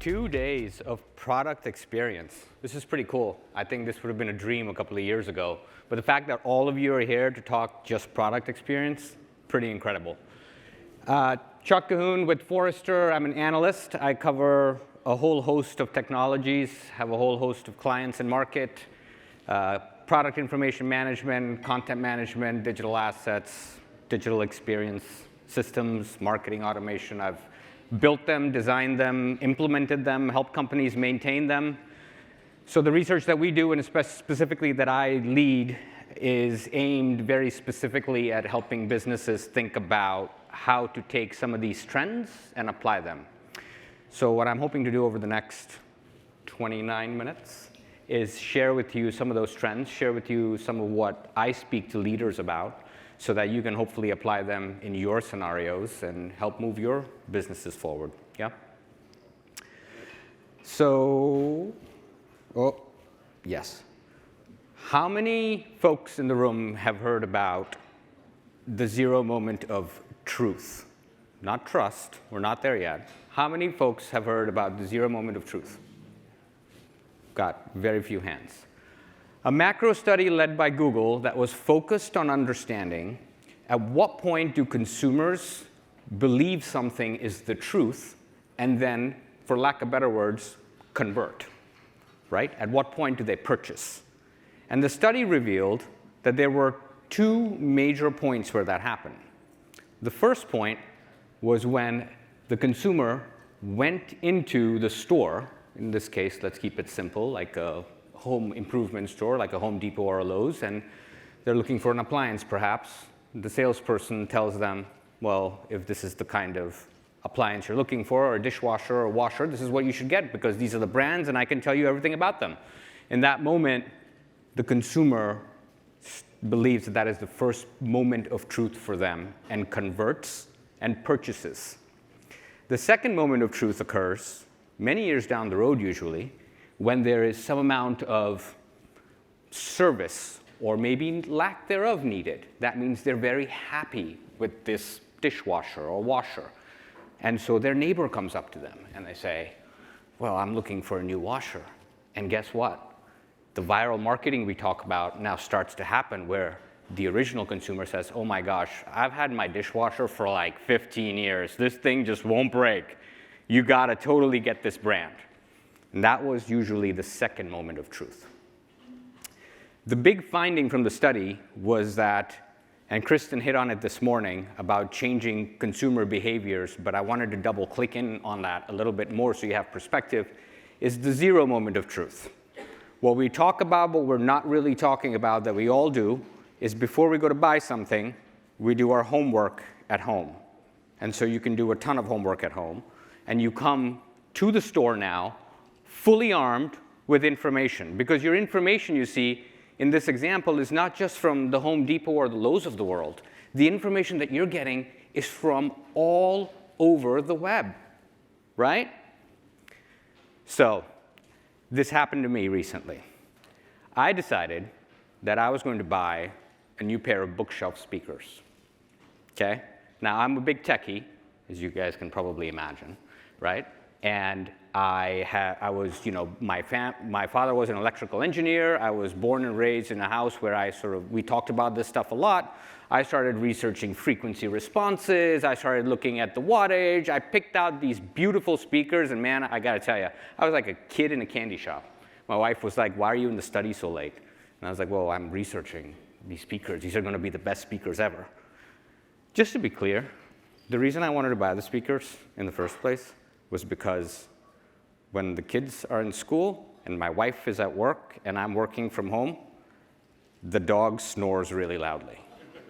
2 days of product experience. This is pretty cool. I think this would have been a dream a couple of years ago. But the fact that all of you are here to talk just product experience, pretty incredible. Chuck Cahoon with Forrester. I'm an analyst. I cover a whole host of technologies, have a whole host of clients in market, product information management, content management, digital assets, digital experience systems, marketing automation. I've built them, designed them, implemented them, helped companies maintain them. So the research that we do, and specifically that I lead, is aimed very specifically at helping businesses think about how to take some of these trends and apply them. So what I'm hoping to do over the next 29 minutes is share with you some of those trends, share with you some of what I speak to leaders about, so that you can hopefully apply them in your scenarios and help move your businesses forward. Yeah? So, yes. How many folks in the room have heard about the zero moment of truth? Not trust, we're not there yet. How many folks have heard about the zero moment of truth? Got very few hands. A macro study led by Google that was focused on understanding at what point do consumers believe something is the truth and then, for lack of better words, convert, right? At what point do they purchase? And the study revealed that there were two major points where that happened. The first point was when the consumer went into the store. In this case, let's keep it simple, like a home improvement store, like a Home Depot or a Lowe's, and they're looking for an appliance, perhaps. The salesperson tells them, well, if this is the kind of appliance you're looking for, or a dishwasher or a washer, this is what you should get, because these are the brands, and I can tell you everything about them. In that moment, the consumer believes that that is the first moment of truth for them, and converts and purchases. The second moment of truth occurs many years down the road, usually, when there is some amount of service or maybe lack thereof needed. That means they're very happy with this dishwasher or washer. And so their neighbor comes up to them and they say, well, I'm looking for a new washer. And guess what? The viral marketing we talk about now starts to happen, where the original consumer says, oh my gosh, I've had my dishwasher for like 15 years. This thing just won't break. You gotta totally get this brand. And that was usually the second moment of truth. The big finding from the study was that, and Kristen hit on it this morning about changing consumer behaviors, but I wanted to double click in on that a little bit more so you have perspective, is the zero moment of truth. What we talk about, but we're not really talking about, that we all do, is before we go to buy something, we do our homework at home. And so you can do a ton of homework at home, and you come to the store now fully armed with information. Because your information, you see, in this example, is not just from the Home Depot or the Lowe's of the world. The information that you're getting is from all over the web, right? So this happened to me recently. I decided that I was going to buy a new pair of bookshelf speakers, okay? Now, I'm a big techie, as you guys can probably imagine, right? And I was, my father was an electrical engineer. I was born and raised in a house where we talked about this stuff a lot. I started researching frequency responses. I started looking at the wattage. I picked out these beautiful speakers, and man, I gotta tell you, I was like a kid in a candy shop. My wife was like, why are you in the study so late? And I was like, well, I'm researching these speakers. These are gonna be the best speakers ever. Just to be clear, the reason I wanted to buy the speakers in the first place was because when the kids are in school and my wife is at work and I'm working from home, the dog snores really loudly.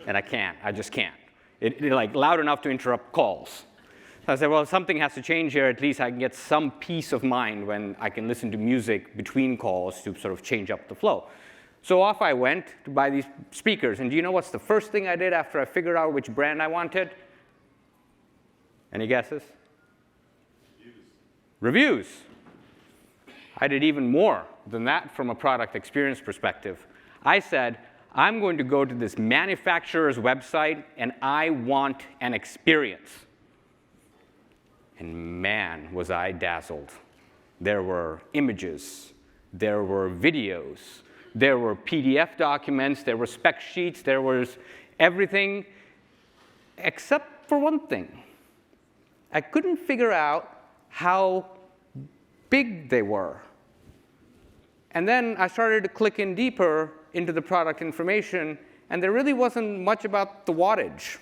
And I just can't. It like loud enough to interrupt calls. So I said, well, something has to change here. At least I can get some peace of mind when I can listen to music between calls to sort of change up the flow. So off I went to buy these speakers. And do you know what's the first thing I did after I figured out which brand I wanted? Any guesses? Reviews. I did even more than that from a product experience perspective. I said, I'm going to go to this manufacturer's website and I want an experience. And man, was I dazzled. there were images, there were videos, there were PDF documents, there were spec sheets, there was everything except for one thing. I couldn't figure out how big they were. And then I started to click in deeper into the product information, and there really wasn't much about the wattage.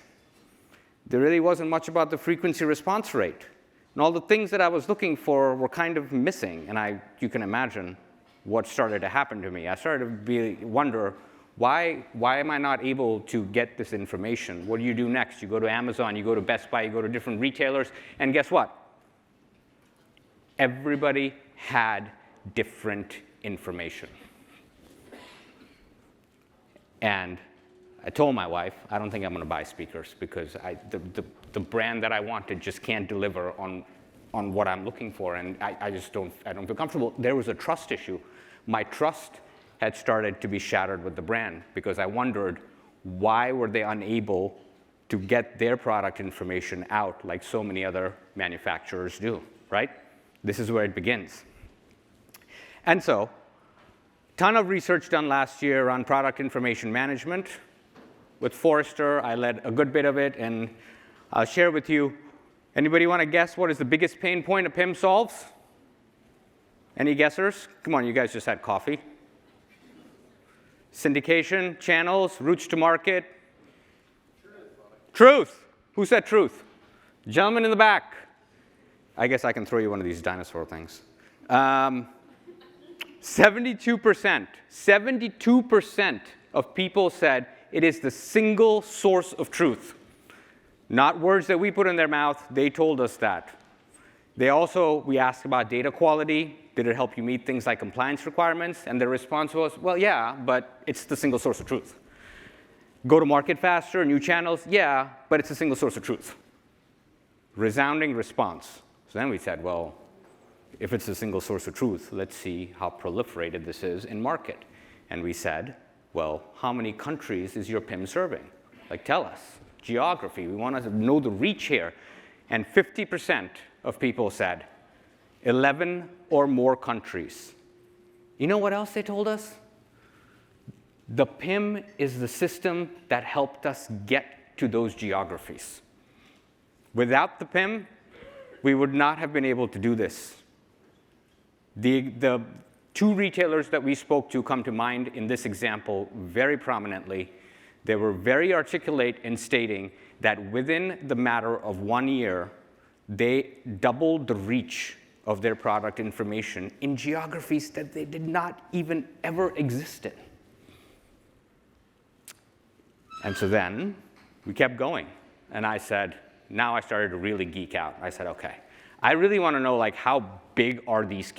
There really wasn't much about the frequency response rate. And all the things that I was looking for were kind of missing. And you can imagine what started to happen to me. I started to wonder, why am I not able to get this information? What do you do next? You go to Amazon, you go to Best Buy, you go to different retailers, and guess what? Everybody had different information. And I told my wife, I don't think I'm going to buy speakers because the brand that I wanted just can't deliver on what I'm looking for, and I don't feel comfortable. There was a trust issue. My trust had started to be shattered with the brand because I wondered, why were they unable to get their product information out like so many other manufacturers do, right? This is where it begins. And so, ton of research done last year on product information management. With Forrester, I led a good bit of it, and I'll share with you. Anybody want to guess what is the biggest pain point a PIM solves? Any guessers? Come on, you guys just had coffee. Syndication, channels, routes to market. Truth. Who said truth? Gentleman in the back. I guess I can throw you one of these dinosaur things. 72% of people said it is the single source of truth. Not words that we put in their mouth, they told us that. We asked about data quality. Did it help you meet things like compliance requirements? And their response was, well, yeah, but it's the single source of truth. Go to market faster, new channels, yeah, but it's a single source of truth. Resounding response. So then we said, well, if it's a single source of truth, let's see how proliferated this is in market. And we said, well, how many countries is your PIM serving? Like, tell us. Geography, we want to know the reach here. And 50% of people said 11 or more countries. You know what else they told us? The PIM is the system that helped us get to those geographies. Without the PIM, we would not have been able to do this. The two retailers that we spoke to come to mind in this example very prominently. They were very articulate in stating that within the matter of 1 year, they doubled the reach of their product information in geographies that they did not even ever exist in. And so then we kept going. And I said, now I started to really geek out. I said, okay, I really want to know, like, how big are these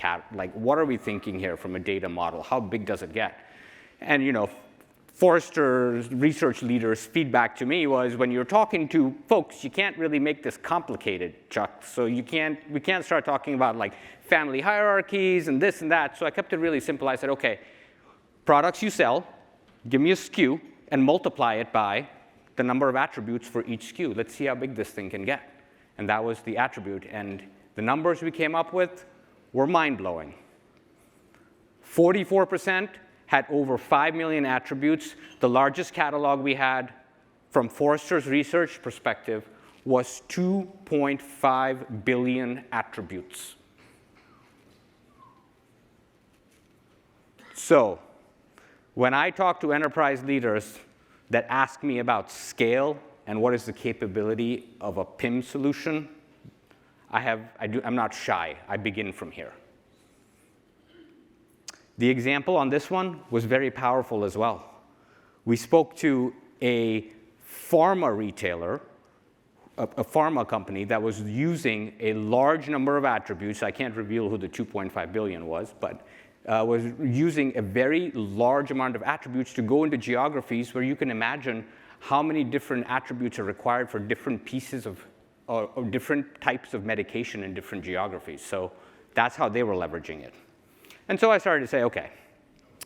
what are we thinking here from a data model? How big does it get? And, Forrester's research leaders' feedback to me was, when you're talking to folks, you can't really make this complicated, Chuck. So we can't start talking about like family hierarchies and this and that. So I kept it really simple. I said, okay, products you sell, give me a SKU and multiply it by the number of attributes for each SKU. Let's see how big this thing can get. And that was the attribute. And the numbers we came up with were mind-blowing. 44% had over 5 million attributes. The largest catalog we had from Forrester's research perspective was 2.5 billion attributes. So when I talk to enterprise leaders that ask me about scale and what is the capability of a PIM solution, I'm not shy. I begin from here. The example on this one was very powerful as well. We spoke to a pharma retailer, a pharma company that was using a large number of attributes. I can't reveal who the 2.5 billion was, but was using a very large amount of attributes to go into geographies where you can imagine how many different attributes are required for different pieces of, or different types of medication in different geographies. So that's how they were leveraging it. And so I started to say, okay,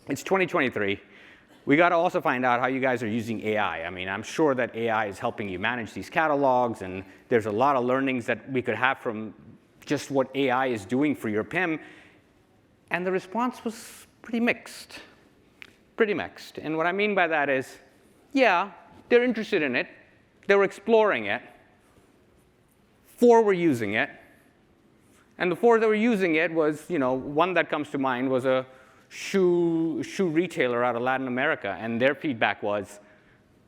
it's 2023. We got to also find out how you guys are using AI. I mean, I'm sure that AI is helping you manage these catalogs, and there's a lot of learnings that we could have from just what AI is doing for your PIM. And the response was pretty mixed. Pretty mixed. And what I mean by that is, yeah, they're interested in it. They were exploring it. 4 were using it. And the 4 that were using it was, one that comes to mind was a shoe retailer out of Latin America. And their feedback was,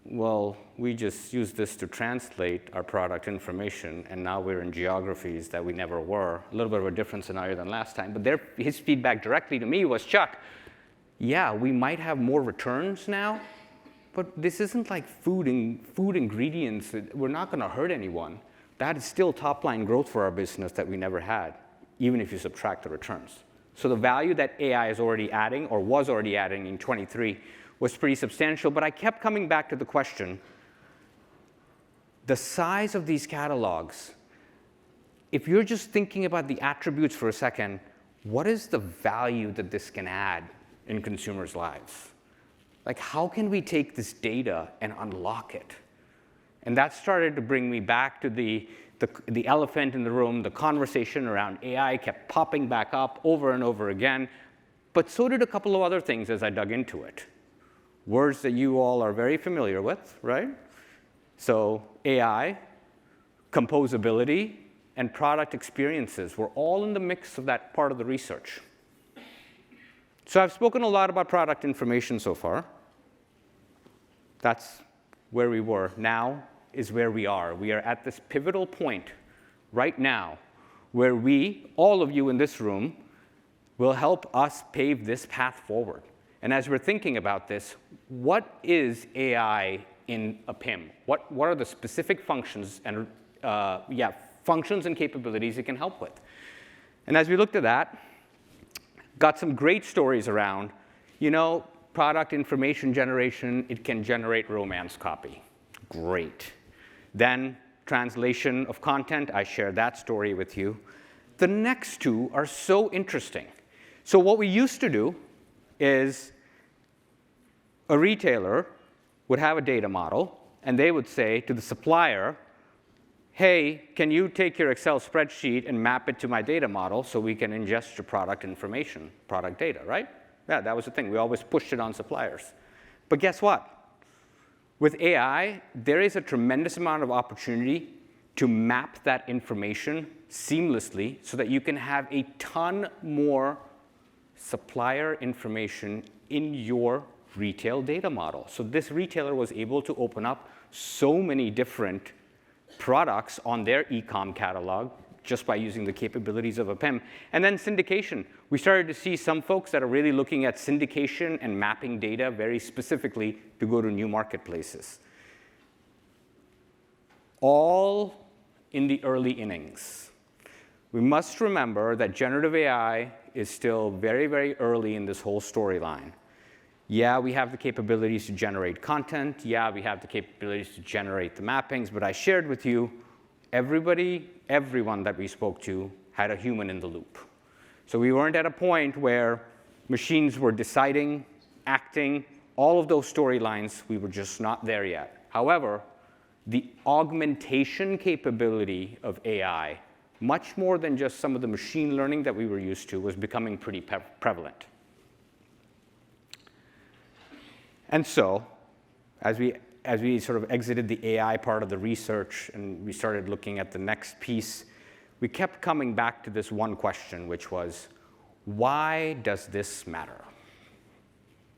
well, we just use this to translate our product information, and now we're in geographies that we never were. A little bit of a different scenario than last time. But his feedback directly to me was, Chuck, yeah, we might have more returns now, but this isn't like food ingredients. We're not going to hurt anyone. That is still top-line growth for our business that we never had, even if you subtract the returns. So the value that AI is already adding, or was already adding in 23, was pretty substantial. But I kept coming back to the question, the size of these catalogs, if you're just thinking about the attributes for a second, what is the value that this can add in consumers' lives? Like, how can we take this data and unlock it? And that started to bring me back to the elephant in the room. The conversation around AI kept popping back up over and over again. But so did a couple of other things as I dug into it. Words that you all are very familiar with, right? So AI, composability, and product experiences were all in the mix of that part of the research. So I've spoken a lot about product information so far. That's where we were. Now is where we are. We are at this pivotal point right now where we, all of you in this room, will help us pave this path forward. And as we're thinking about this, what is AI in a PIM? What are the specific functions and functions and capabilities it can help with? And as we looked at that, got some great stories around, product information generation, it can generate romance copy. Great. Then translation of content, I shared that story with you. The next 2 are so interesting. So what we used to do is a retailer would have a data model, and they would say to the supplier, hey, can you take your Excel spreadsheet and map it to my data model so we can ingest your product information, product data, right? Yeah, that was the thing. We always pushed it on suppliers. But guess what? With AI, there is a tremendous amount of opportunity to map that information seamlessly so that you can have a ton more supplier information in your retail data model. So this retailer was able to open up so many different products on their e-com catalog just by using the capabilities of a PIM. And then syndication. We started to see some folks that are really looking at syndication and mapping data very specifically to go to new marketplaces. All in the early innings. We must remember that generative AI is still very, very early in this whole storyline. Yeah, we have the capabilities to generate content. Yeah, we have the capabilities to generate the mappings. But I shared with you, everyone that we spoke to had a human in the loop. So we weren't at a point where machines were deciding, acting, all of those storylines, we were just not there yet. However, the augmentation capability of AI, much more than just some of the machine learning that we were used to, was becoming pretty prevalent. And so, as we sort of exited the AI part of the research and we started looking at the next piece, we kept coming back to this one question, which was, why does this matter?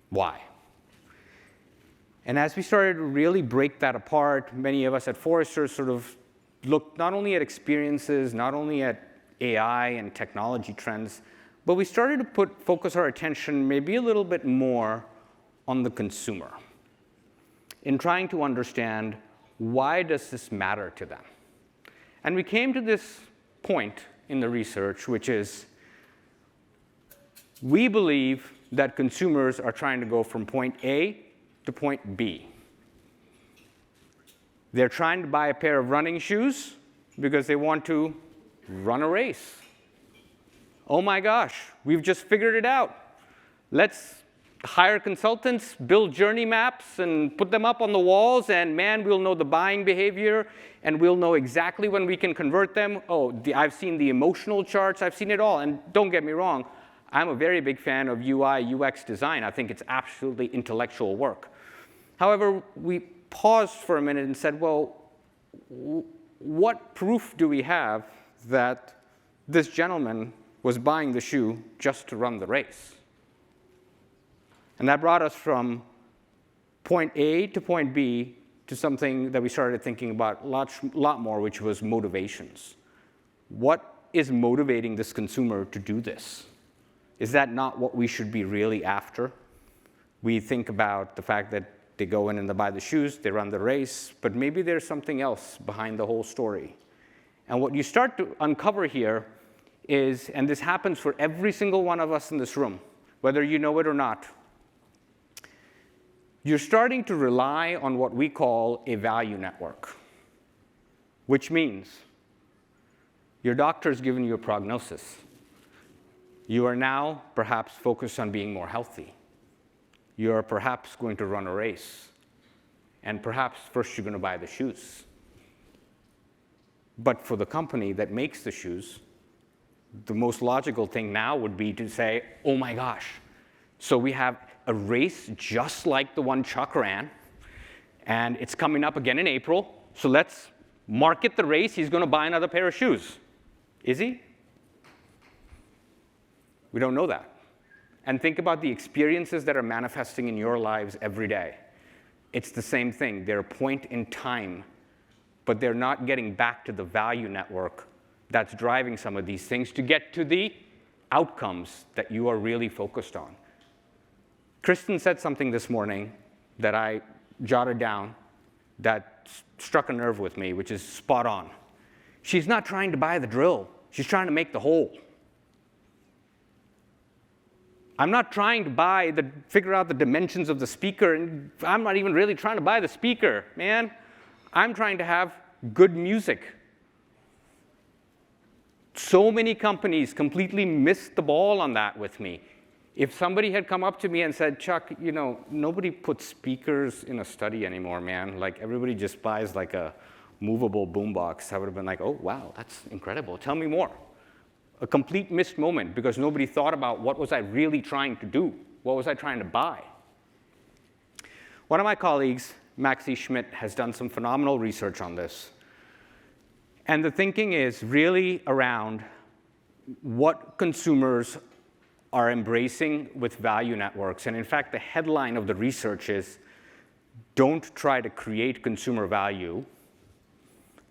Why? And as we started to really break that apart, many of us at Forrester sort of looked not only at experiences, not only at AI and technology trends, but we started to focus our attention maybe a little bit more on the consumer in trying to understand, why does this matter to them? And we came to this point in the research, which is, we believe that consumers are trying to go from point A to point B. They're trying to buy a pair of running shoes because they want to run a race. Oh my gosh, we've just figured it out. Let's hire consultants, build journey maps, and put them up on the walls, and man, we'll know the buying behavior, and we'll know exactly when we can convert them. Oh, I've seen the emotional charts, I've seen it all. And don't get me wrong, I'm a very big fan of UI, UX design. I think it's absolutely intellectual work. However, we paused for a minute and said, well, what proof do we have that this gentleman was buying the shoe just to run the race? And that brought us from point A to point B to something that we started thinking about a lot more, which was motivations. What is motivating this consumer to do this? Is that not what we should be really after? We think about the fact that they go in and they buy the shoes, they run the race, but maybe there's something else behind the whole story. And what you start to uncover here is, and this happens for every single one of us in this room, whether you know it or not, you're starting to rely on what we call a value network, which means your doctor's given you a prognosis. You are now perhaps focused on being more healthy. You are perhaps going to run a race. And perhaps first you're going to buy the shoes. But for the company that makes the shoes, the most logical thing now would be to say, oh my gosh, so we have a race just like the one Chuck ran, and it's coming up again in April, so let's market the race. He's going to buy another pair of shoes. Is he? We don't know that. And think about the experiences that are manifesting in your lives every day. It's the same thing. They're a point in time, but they're not getting back to the value network that's driving some of these things to get to the outcomes that you are really focused on. Kristen said something this morning that I jotted down that struck a nerve with me, which is spot on. She's not trying to buy the drill. She's trying to make the hole. I'm not trying to figure out the dimensions of the speaker, and I'm not even really trying to buy the speaker, man. I'm trying to have good music. So many companies completely missed the ball on that with me. If somebody had come up to me and said, Chuck, you know, nobody puts speakers in a study anymore, man. Like, everybody just buys like a movable boombox. I would have been like, oh, wow, that's incredible. Tell me more. A complete missed moment because nobody thought about what was I really trying to do? What was I trying to buy? One of my colleagues, Maxie Schmidt, has done some phenomenal research on this. And the thinking is really around what consumers are embracing with value networks. And in fact, the headline of the research is, don't try to create consumer value,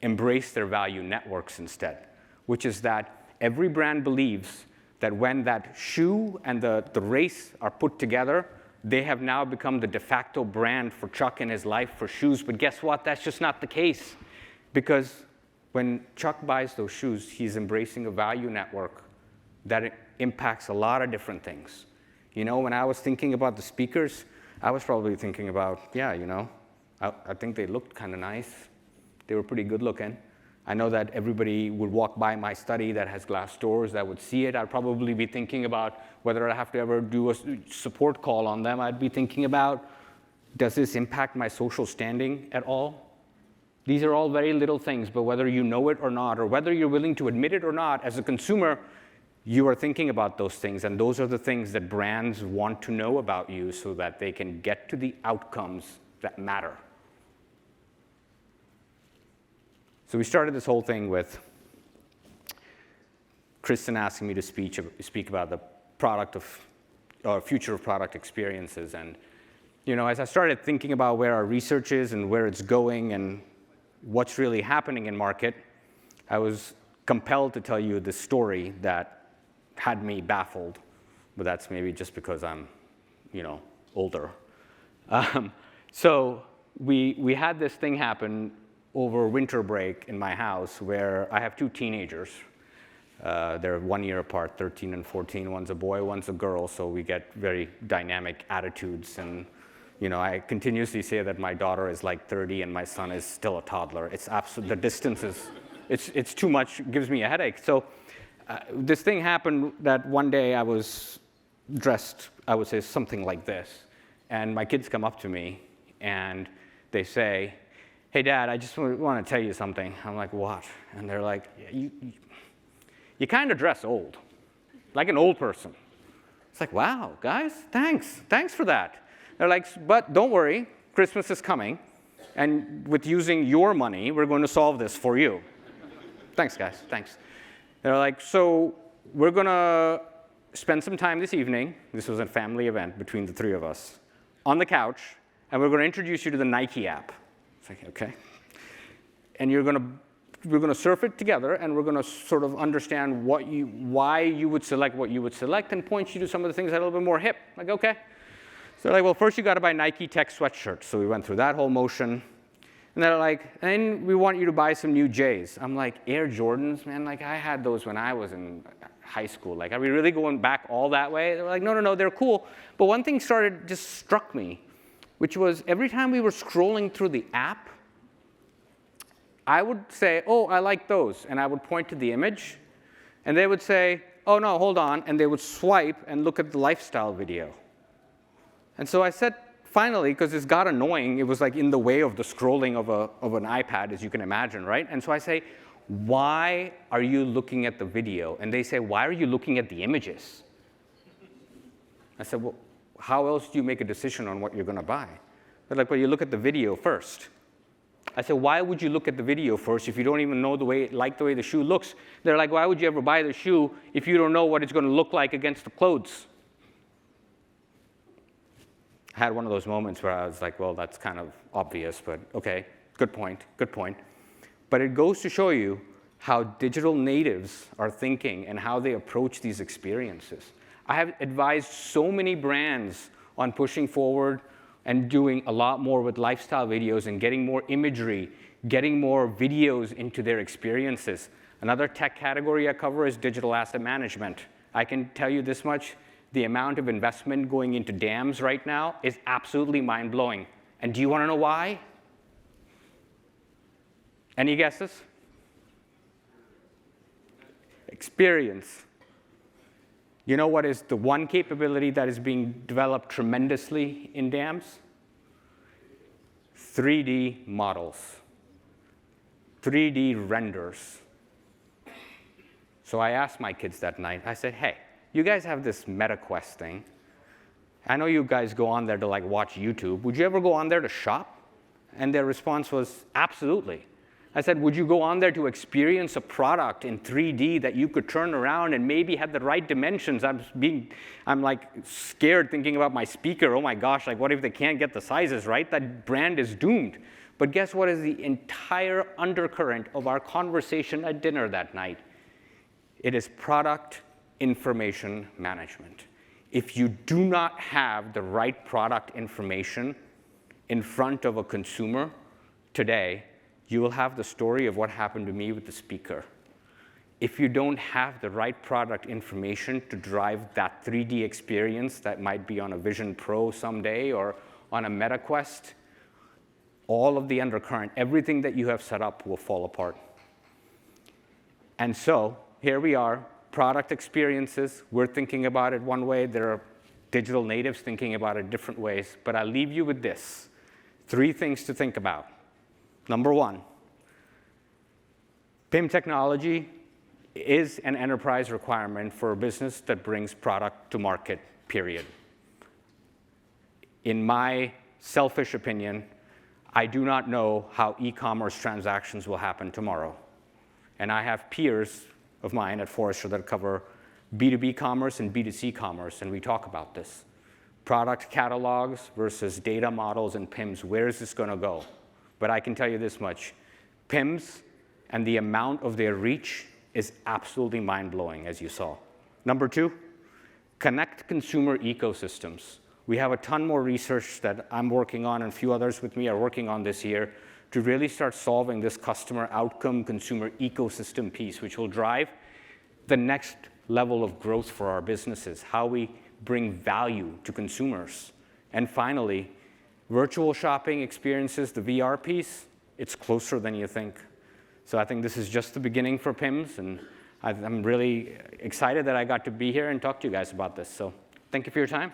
embrace their value networks instead, which is that every brand believes that when that shoe and the race are put together, they have now become the de facto brand for Chuck in his life for shoes. But guess what? That's just not the case. Because when Chuck buys those shoes, he's embracing a value network that impacts a lot of different things. You know, when I was thinking about the speakers, I was probably thinking about, yeah, you know, I think they looked kind of nice. They were pretty good looking. I know that everybody would walk by my study that has glass doors that would see it. I'd probably be thinking about whether I have to ever do a support call on them. I'd be thinking about, does this impact my social standing at all? These are all very little things, but whether you know it or not, or whether you're willing to admit it or not, as a consumer, you are thinking about those things, and those are the things that brands want to know about you so that they can get to the outcomes that matter. So we started this whole thing with Kristen asking me to speak about the future of product experiences. And you know, as I started thinking about where our research is and where it's going and what's really happening in market, I was compelled to tell you this story that had me baffled, but that's maybe just because I'm, you know, older. So we had this thing happen over winter break in my house where I have two teenagers. They're 1 year apart, 13 and 14. One's a boy, one's a girl, so we get very dynamic attitudes. And you know, I continuously say that my daughter is like 30 and my son is still a toddler. It's the distance is, it's too much, it gives me a headache. So this thing happened that one day I was dressed, I would say something like this, and my kids come up to me and they say, hey, Dad, I just want to tell you something. I'm like, what? And they're like, you kind of dress old, like an old person. It's like, wow, guys, thanks for that. They're like, but don't worry, Christmas is coming, and with using your money, we're going to solve this for you. Thanks, guys, thanks. They're like, so we're going to spend some time this evening, this was a family event between the three of us, on the couch, and we're going to introduce you to the Nike app. It's like, okay. And we're going to surf it together, and we're going to sort of understand why you would select what you would select, and point you to some of the things that are a little bit more hip. Like, okay. So they're like, well, first you got to buy Nike Tech sweatshirts. So we went through that whole motion. And they're like, and we want you to buy some new J's. I'm like, Air Jordans, man, like I had those when I was in high school. Like, are we really going back all that way? They were like, no, they're cool. But one thing just struck me, which was every time we were scrolling through the app, I would say, oh, I like those. And I would point to the image. And they would say, oh, no, hold on. And they would swipe and look at the lifestyle video. And so I said, finally, because this got annoying, it was like in the way of the scrolling of an iPad, as you can imagine, right? And so I say, why are you looking at the video? And they say, why are you looking at the images? I said, well, how else do you make a decision on what you're going to buy? They're like, well, you look at the video first. I said, why would you look at the video first if you don't even know the way the shoe looks? They're like, why would you ever buy the shoe if you don't know what it's going to look like against the clothes? I had one of those moments where I was like, well, that's kind of obvious, but okay, good point. But it goes to show you how digital natives are thinking and how they approach these experiences. I have advised so many brands on pushing forward and doing a lot more with lifestyle videos and getting more imagery, getting more videos into their experiences. Another tech category I cover is digital asset management. I can tell you this much. The amount of investment going into dams right now is absolutely mind-blowing. And do you want to know why? Any guesses? Experience. You know what is the one capability that is being developed tremendously in dams? 3D models, 3D renders. So I asked my kids that night, I said, hey, you guys have this MetaQuest thing. I know you guys go on there to like watch YouTube. Would you ever go on there to shop? And their response was, absolutely. I said, would you go on there to experience a product in 3D that you could turn around and maybe had the right dimensions? I'm like scared thinking about my speaker. Oh my gosh, like what if they can't get the sizes right? That brand is doomed. But guess what is the entire undercurrent of our conversation at dinner that night? It is product information management. If you do not have the right product information in front of a consumer today, you will have the story of what happened to me with the speaker. If you don't have the right product information to drive that 3D experience that might be on a Vision Pro someday or on a MetaQuest, all of the undercurrent, everything that you have set up will fall apart. And so here we are, product experiences. We're thinking about it one way. There are digital natives thinking about it different ways. But I'll leave you with this. 3 things to think about. Number 1, PIM technology is an enterprise requirement for a business that brings product to market, period. In my selfish opinion, I do not know how e-commerce transactions will happen tomorrow. And I have peers of mine at Forrester that cover B2B commerce and B2C commerce, and we talk about this. Product catalogs versus data models and PIMs, where is this going to go? But I can tell you this much. PIMs and the amount of their reach is absolutely mind-blowing, as you saw. Number 2, connect consumer ecosystems. We have a ton more research that I'm working on, and a few others with me are working on this year, to really start solving this customer outcome, consumer ecosystem piece, which will drive the next level of growth for our businesses, how we bring value to consumers. And finally, virtual shopping experiences, the VR piece, it's closer than you think. So I think this is just the beginning for PIMS, and I'm really excited that I got to be here and talk to you guys about this. So thank you for your time.